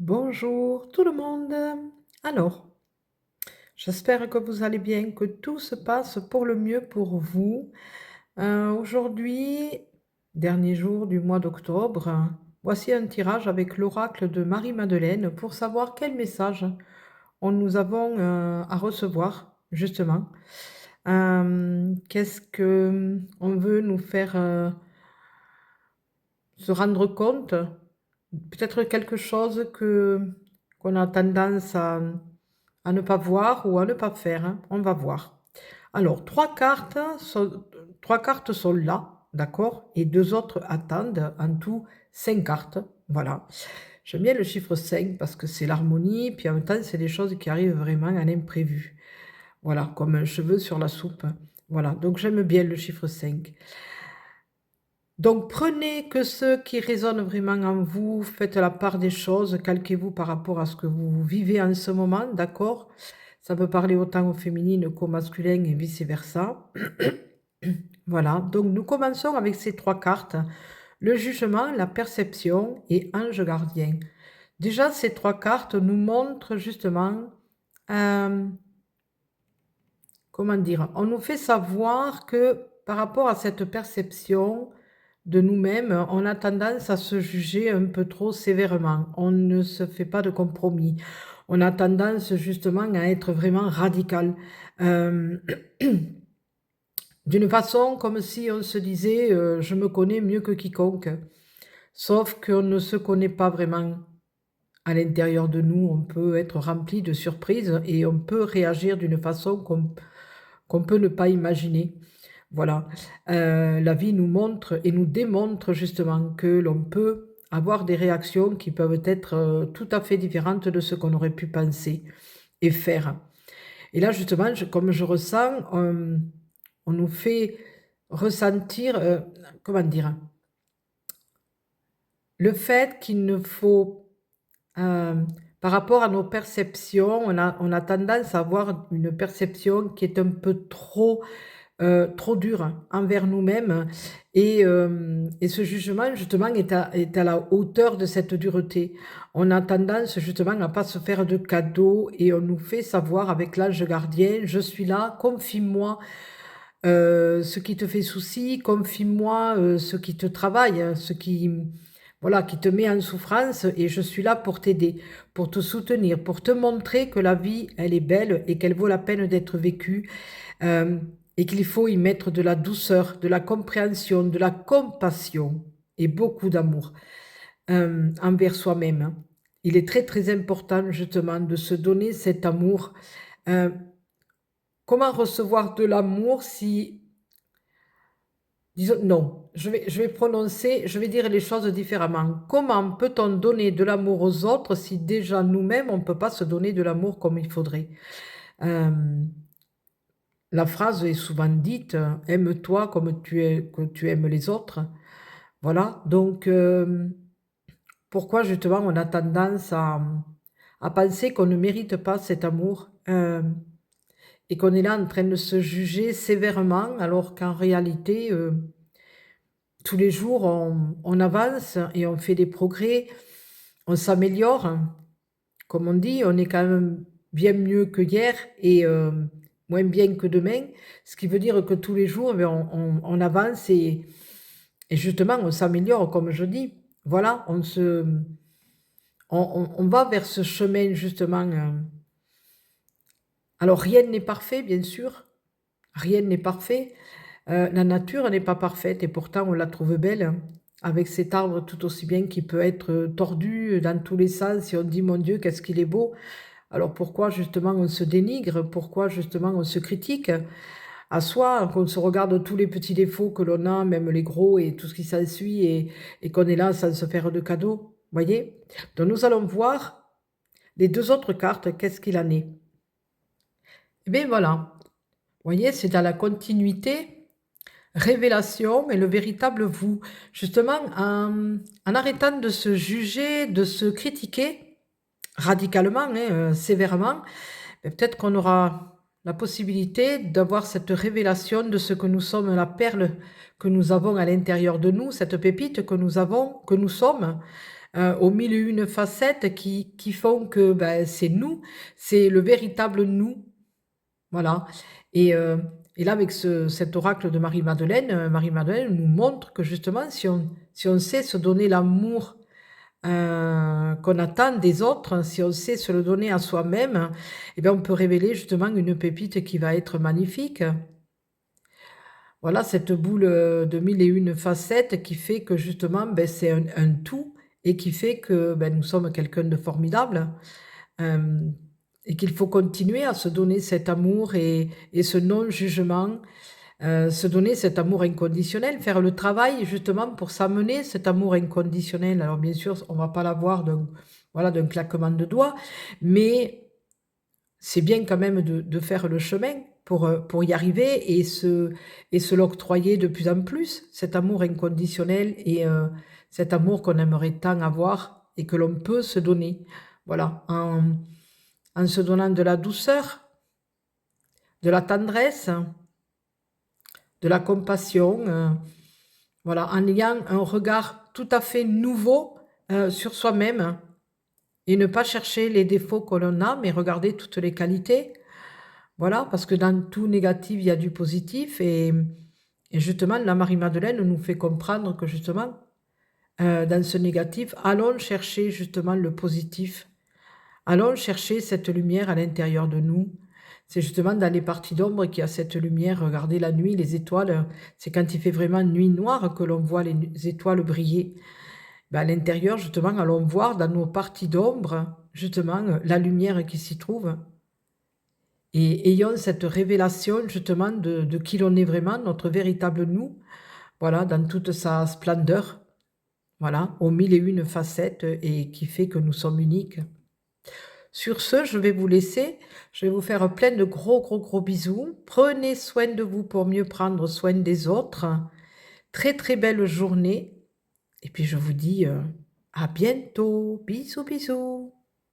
Bonjour tout le monde. Alors, j'espère que vous allez bien, que tout se passe pour le mieux pour vous. Aujourd'hui, dernier jour du mois d'octobre, voici un tirage avec l'oracle de Marie-Madeleine pour savoir quel message nous avons à recevoir, justement. Qu'est-ce que on veut nous faire se rendre compte? Peut-être quelque chose qu'on a tendance à ne pas voir ou à ne pas faire, hein. On va voir. Alors, 3 cartes sont là, d'accord? Et 2 autres attendent, en tout 5 cartes, voilà. J'aime bien le chiffre 5 parce que c'est l'harmonie, puis en même temps, c'est des choses qui arrivent vraiment à l'imprévu. Voilà, comme un cheveu sur la soupe. Voilà, donc j'aime bien le chiffre 5. Donc prenez que ce qui résonne vraiment en vous, faites la part des choses, calquez-vous par rapport à ce que vous vivez en ce moment, d'accord? Ça peut parler autant au féminin qu'au masculin et vice-versa. Voilà, donc nous commençons avec ces 3 cartes, le jugement, la perception et ange gardien. Déjà, ces 3 cartes nous montrent justement, euh, comment dire, on nous fait savoir que par rapport à cette perception de nous-mêmes, on a tendance à se juger un peu trop sévèrement. On ne se fait pas de compromis. On a tendance justement à être vraiment radical. Euh, D'une façon comme si on se disait je me connais mieux que quiconque. Sauf qu'on ne se connaît pas vraiment. À l'intérieur de nous, on peut être rempli de surprises et on peut réagir d'une façon qu'on peut ne pas imaginer. Voilà. La vie nous montre et nous démontre justement que l'on peut avoir des réactions qui peuvent être tout à fait différentes de ce qu'on aurait pu penser et faire. Et là, justement, comme je ressens, on nous fait ressentir, comment dire, le fait qu'il ne faut, euh, par rapport à nos perceptions, on a tendance à avoir une perception qui est un peu trop dur envers nous-mêmes et ce jugement justement est à la hauteur de cette dureté. On a tendance justement à pas se faire de cadeaux et on nous fait savoir avec l'ange gardien: «Je suis là, confie-moi, ce qui te fait souci, confie-moi, ce qui te travaille, hein, ce qui, voilà, qui te met en souffrance et je suis là pour t'aider, pour te soutenir, pour te montrer que la vie, elle est belle et qu'elle vaut la peine d'être vécue, et qu'il faut y mettre de la douceur, de la compréhension, de la compassion et beaucoup d'amour, envers soi-même, hein. Il est très, très important justement de se donner cet amour. Heu, Comment recevoir de l'amour si disons non, je vais dire les choses différemment. Comment peut-on donner de l'amour aux autres si déjà nous-mêmes, on ne peut pas se donner de l'amour comme il faudrait? Hem, la phrase est souvent dite, «Aime-toi comme que tu aimes les autres». Voilà, donc pourquoi justement on a tendance à penser qu'on ne mérite pas cet amour, et qu'on est là en train de se juger sévèrement alors qu'en réalité, tous les jours, on avance et on fait des progrès, on s'améliore. Comme on dit, on est quand même bien mieux que hier et moins bien que demain. Ce qui veut dire que tous les jours, eh bien, on avance et justement, on s'améliore, comme je dis. Voilà, on va vers ce chemin, justement. Alors, rien n'est parfait, bien sûr. Rien n'est parfait. La nature n'est pas parfaite et pourtant on la trouve belle, hein, avec cet arbre tout aussi bien qui peut être, tordu dans tous les sens et on dit: «Mon Dieu, qu'est-ce qu'il est beau!» Alors pourquoi justement on se dénigre? Pourquoi justement on se critique à soi, qu'on se regarde tous les petits défauts que l'on a, même les gros et tout ce qui s'ensuit et qu'on est là sans se faire de cadeaux, voyez? Donc nous allons voir les 2 autres cartes, qu'est-ce qu'il en est? Et bien voilà, voyez, c'est dans la continuité. Révélation et le véritable vous. Justement, en arrêtant de se juger, de se critiquer radicalement, hein, sévèrement, peut-être qu'on aura la possibilité d'avoir cette révélation de ce que nous sommes, la perle que nous avons à l'intérieur de nous, cette pépite que nous avons, que nous sommes. aux mille et une facettes qui font que, ben, c'est nous, c'est le véritable nous, voilà. Et heu et là, avec cet oracle de Marie-Madeleine nous montre que justement si on sait se donner l'amour, qu'on attend des autres, si on sait se le donner à soi-même, et bien, on peut révéler justement une pépite qui va être magnifique. Voilà, cette boule, de mille et une facettes qui fait que justement, beh, c'est un tout et qui fait que, ben, nous sommes quelqu'un de formidable, hem et qu'il faut continuer à se donner cet amour et ce non-jugement, se donner cet amour inconditionnel, faire le travail justement pour s'amener cet amour inconditionnel. Alors bien sûr, on va pas l'avoir d'un claquement de doigts, mais c'est bien quand même de faire le chemin pour y arriver et se l'octroyer de plus en plus, cet amour inconditionnel et cet amour qu'on aimerait tant avoir et que l'on peut se donner. Voilà, en se donnant de la douceur, de la tendresse, de la compassion, voilà, en ayant un regard tout à fait nouveau, sur soi-même et ne pas chercher les défauts que l'on a, mais regarder toutes les qualités. Voilà, parce que dans tout négatif, il y a du positif et justement, la Marie-Madeleine nous fait comprendre que justement, dans ce négatif, allons chercher justement le positif. Allons chercher cette lumière à l'intérieur de nous. C'est justement dans les parties d'ombre qu'il y a cette lumière. Regardez la nuit, les étoiles, c'est quand il fait vraiment nuit noire que l'on voit les étoiles briller. Ben, à l'intérieur, justement, allons voir dans nos parties d'ombre, justement, la lumière qui s'y trouve. Et ayons cette révélation justement de qui l'on est vraiment, notre véritable nous, voilà, dans toute sa splendeur, voilà, aux mille et une facettes et qui fait que nous sommes uniques. Sur ce, je vais vous laisser, je vais vous faire plein de gros, gros, gros bisous. Prenez soin de vous pour mieux prendre soin des autres. Très, très belle journée et puis je vous dis, à bientôt. Bisous, bisous.